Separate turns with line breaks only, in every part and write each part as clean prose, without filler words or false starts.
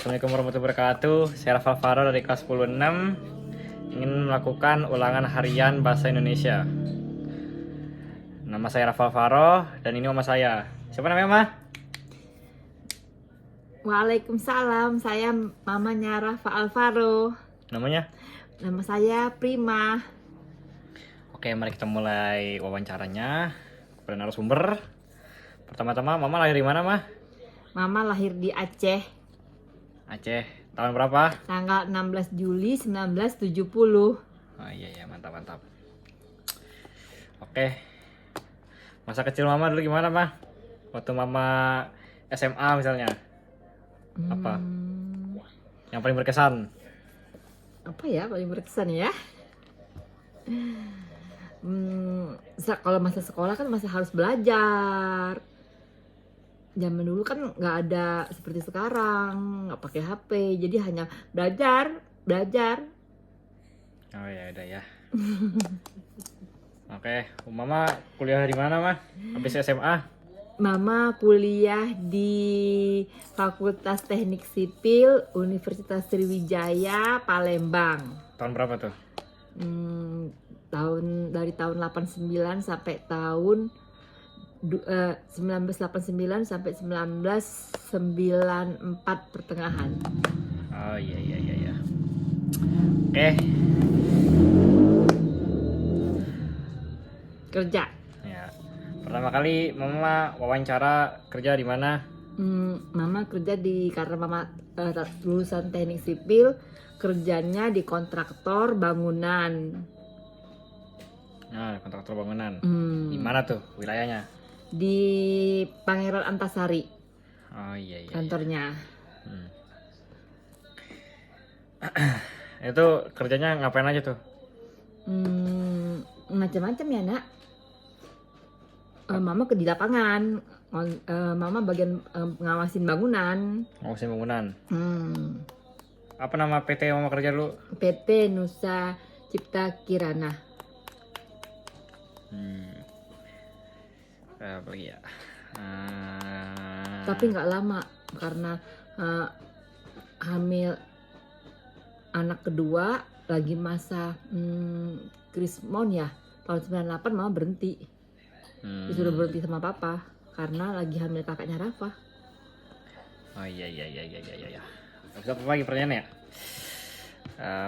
Assalamualaikum warahmatullahi wabarakatuh. Saya Rafa Alvaro dari kelas 10-6 ingin melakukan ulangan harian bahasa Indonesia. Nama saya Rafa Alvaro dan ini mama saya. Siapa namanya, Ma?
Waalaikumsalam, saya mamanya Rafa Alvaro.
Namanya?
Nama saya Prima.
Oke, mari kita mulai wawancaranya kepada narasumber. Pertama-tama, Mama lahir di mana, Ma?
Mama lahir di Aceh,
Aceh. Tahun berapa?
tanggal 16 Juli 1970.
Oh iya, mantap. Oke. Masa kecil Mama dulu gimana, Ma? Waktu Mama SMA misalnya. Apa? Yang paling berkesan?
Apa ya paling berkesan ya? Kalau masa sekolah kan masih harus belajar. Zaman dulu kan nggak ada seperti sekarang, nggak pakai HP, jadi hanya belajar.
Oh ya, udah ya. Oke, Mama kuliah di mana, Ma? Habis SMA?
Mama kuliah di Fakultas Teknik Sipil Universitas Sriwijaya Palembang.
Tahun berapa tuh?
Dari tahun 89 sampai tahun 1989 sampai 1994 pertengahan.
Oh iya. Oke,
Kerja.
ya. Pertama kali Mama wawancara kerja di mana?
Mama kerja karena Mama lulusan Teknik Sipil, kerjanya di kontraktor bangunan.
Nah, kontraktor bangunan.
Hmm.
Di mana tuh wilayahnya?
Di Pangeran Antasari
Oh iya.
kantornya.
Itu kerjanya ngapain aja tuh?
Macam-macam ya nak. Mama di lapangan. Mama bagian ngawasin bangunan.
Ngurusin bangunan. Apa nama PT Mama kerja dulu?
PT Nusa Cipta Kirana.
Apa lagi ya?
Tapi nggak lama karena hamil anak kedua, lagi masa krismon ya, tahun 98 Mama berhenti. Disuruh berhenti sama papa karena lagi hamil kakaknya Rafa.
Oh iya. Habis apa lagi pertanyaannya?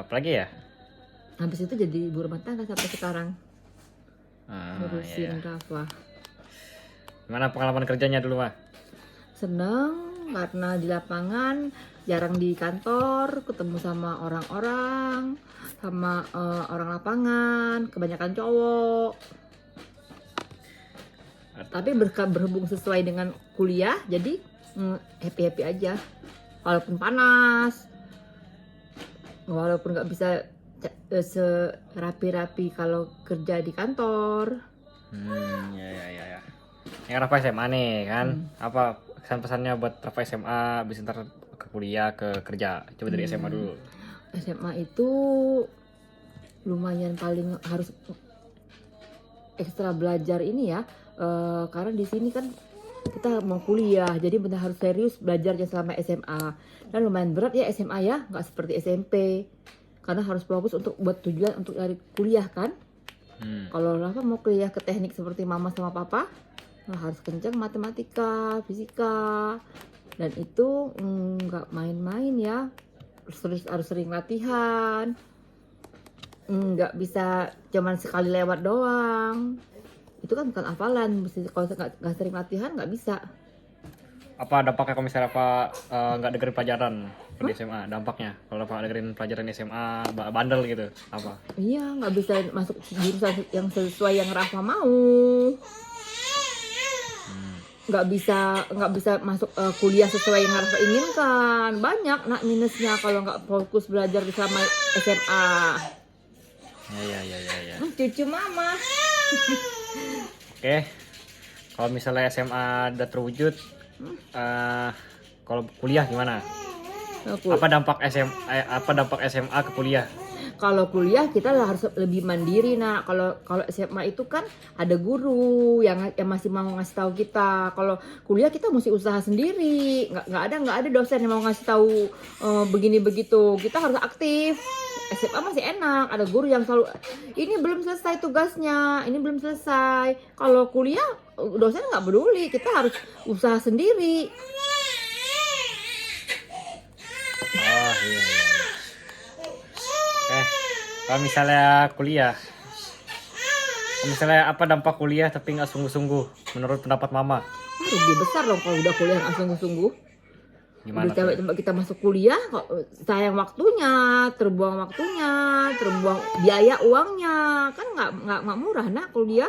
Apa lagi ya?
Habis itu jadi ibu rumah tangga sampai sekarang, ngurusin
Iya.
Rafa.
Gimana pengalaman kerjanya dulu, Ma?
Seneng karena di lapangan jarang di kantor, ketemu sama orang-orang, sama orang lapangan, kebanyakan cowok. Tapi berhubung sesuai dengan kuliah, jadi happy aja. Walaupun panas, walaupun nggak bisa serapi-rapi kalau kerja di kantor.
Ya. Yang Rafa SMA nih kan, apa kesan-pesannya buat Rafa SMA bisa ntar ke kuliah, ke kerja? Coba dari SMA dulu.
SMA itu lumayan paling harus ekstra belajar ini ya, karena di sini kan kita mau kuliah, jadi benar harus serius belajarnya selama SMA. Dan lumayan berat ya SMA ya, nggak seperti SMP, karena harus fokus untuk buat tujuan untuk dari kuliah kan. Kalau Rafa mau kuliah ke teknik seperti mama sama papa, harus kencang matematika, fisika, dan itu nggak main-main ya. Harus sering latihan, nggak bisa cuman sekali lewat doang. Itu kan bukan hafalan, kalau nggak sering latihan nggak bisa.
Apa dampaknya kalau misalnya Rafa nggak dengerin pelajaran di SMA? Dampaknya kalau Rafa dengerin pelajaran di SMA bandel gitu, apa?
Iya, nggak bisa masuk jurusan yang sesuai yang Rafa mau. Nggak bisa masuk kuliah sesuai yang Rafa inginkan. Banyak nak minusnya kalau nggak fokus belajar di sama SMA.
Ya.
Cucu mama.
Oke. Kalau misalnya SMA udah terwujud, kalau kuliah gimana? Apa dampak SMA ke kuliah?
Kalau kuliah kita lah harus lebih mandiri. Nah, kalau kalau SMA itu kan ada guru yang masih mau ngasih tahu kita. Kalau kuliah kita mesti usaha sendiri. Nggak ada dosen yang mau ngasih tahu begini begitu. Kita harus aktif. SMA masih enak, ada guru yang selalu ini belum selesai tugasnya, ini belum selesai. Kalau kuliah dosen nggak peduli, kita harus usaha sendiri.
Oh iya, iya. Kalau misalnya kuliah, kalau misalnya apa dampak kuliah tapi nggak sungguh-sungguh menurut pendapat mama?
Rugi besar dong kalau udah kuliah nggak sungguh-sungguh.
Gimana
Udah
tuh?
coba kita masuk kuliah kok sayang waktunya, terbuang biaya uangnya, kan nggak murah nah kuliah.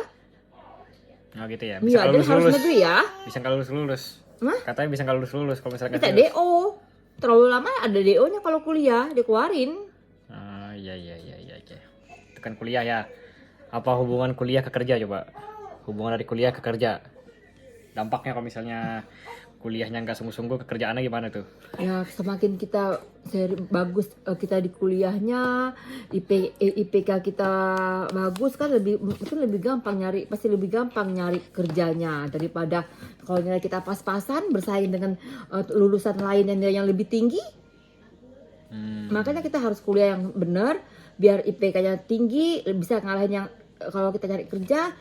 Oh gitu ya,
Iya,
bisa kalau
dan harus
lulus-lulus.
negeri ya.
Bisa kalau lulus-lulus.
Hah?
Katanya bisa kalau lulus-lulus kalau misalnya
Kita
serius.
DO, terlalu lama ada DO-nya kalau kuliah dikeluarin.
Ah, iya. Itu kan kuliah ya. Apa hubungan kuliah ke kerja coba? Hubungan dari kuliah ke kerja. Dampaknya kalau misalnya kuliahnya nggak sungguh-sungguh, kerjaannya gimana tuh?
Ya semakin kita bagus kita di kuliahnya, IPK kita bagus kan mungkin lebih gampang pasti lebih gampang nyari kerjanya daripada kalau nilai kita pas-pasan bersaing dengan lulusan lain yang nilainya lebih tinggi. Makanya kita harus kuliah yang benar biar IPK-nya tinggi, bisa ngalahin yang kalau kita cari kerja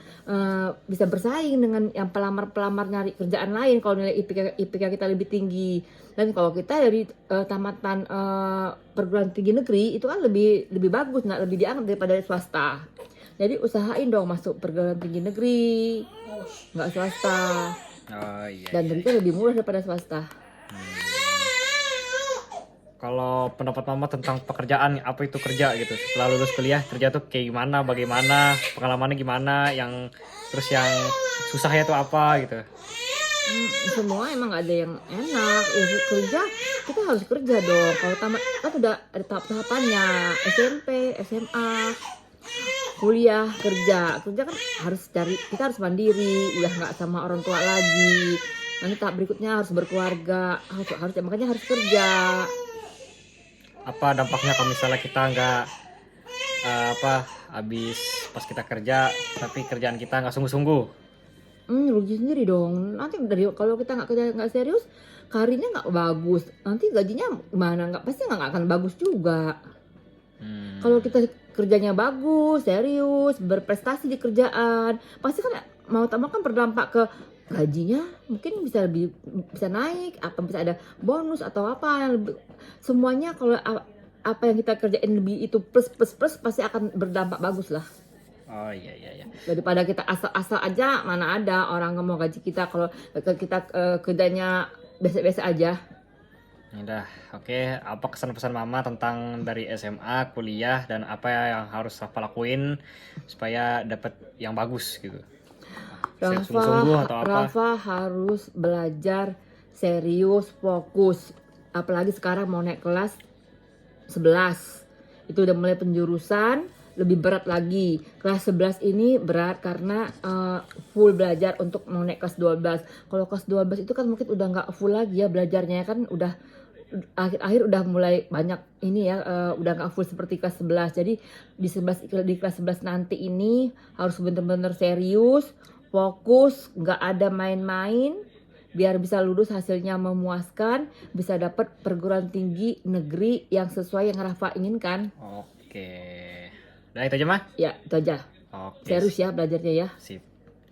bisa bersaing dengan yang pelamar-pelamar nyari kerjaan lain kalau nilai IPK kita lebih tinggi. Dan kalau kita dari tamatan perguruan tinggi negeri itu kan lebih bagus, lebih dianggap daripada swasta. Jadi usahain dong masuk perguruan tinggi negeri, nggak swasta.
Oh iya.
Dan mereka lebih murah daripada swasta.
Kalau pendapat mama tentang pekerjaan, apa itu kerja gitu? Setelah lulus kuliah, kerja tuh kayak gimana, bagaimana, pengalamannya gimana, yang terus yang susahnya tuh apa gitu?
Semua emang gak ada yang enak ya, kerja kita harus kerja dong. Kalau tamat kan udah ada tahap-tahapannya, SMP, SMA, kuliah, kerja kan kita harus mandiri, udah nggak sama orang tua lagi. Nanti tahap berikutnya harus berkeluarga, makanya harus kerja.
Apa dampaknya kalau misalnya kita nggak habis pas kita kerja tapi kerjaan kita nggak sungguh-sungguh?
Rugi sendiri dong. Nanti kalau kita nggak kerja nggak serius, karirnya nggak bagus. Nanti gajinya mana pasti nggak akan bagus juga. Kalau kita kerjanya bagus, serius, berprestasi di kerjaan, pasti kan mau tak mau kan berdampak ke gajinya, mungkin bisa naik, apa bisa ada bonus atau apa yang lebih, semuanya kalau apa yang kita kerjain lebih itu plus pasti akan berdampak bagus lah.
Oh iya.
Daripada kita asal-asal aja, mana ada orang mau gaji kita kalau kita kerjanya biasa-biasa aja.
Udah, oke. Apa kesan pesan mama tentang dari SMA, kuliah, dan apa yang harus Rafa lakuin supaya dapat yang bagus gitu? Sungguh-sungguh atau apa?
Rafa harus belajar serius, fokus. Apalagi sekarang mau naik kelas 11. Itu udah mulai penjurusan, lebih berat lagi. Kelas 11 ini berat karena full belajar untuk mau naik kelas 12. Kalau kelas 12 itu kan mungkin udah nggak full lagi ya belajarnya, kan udah akhir-akhir udah mulai banyak ini ya, udah nggak full seperti kelas 11. Jadi di kelas 11 nanti ini harus bener-bener serius, fokus, nggak ada main-main, biar bisa lulus hasilnya memuaskan, bisa dapat perguruan tinggi negeri yang sesuai yang Rafa inginkan.
Oke. Udah itu aja mah?
Ya itu aja.
Oke.
Serius ya belajarnya ya,
Sip.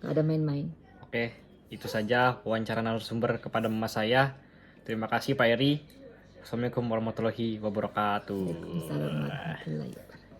nggak ada main-main.
Oke, itu saja wawancara narasumber kepada mama saya. Terima kasih Pak Eri. Assalamualaikum warahmatullahi wabarakatuh.
Waalaikumsalam.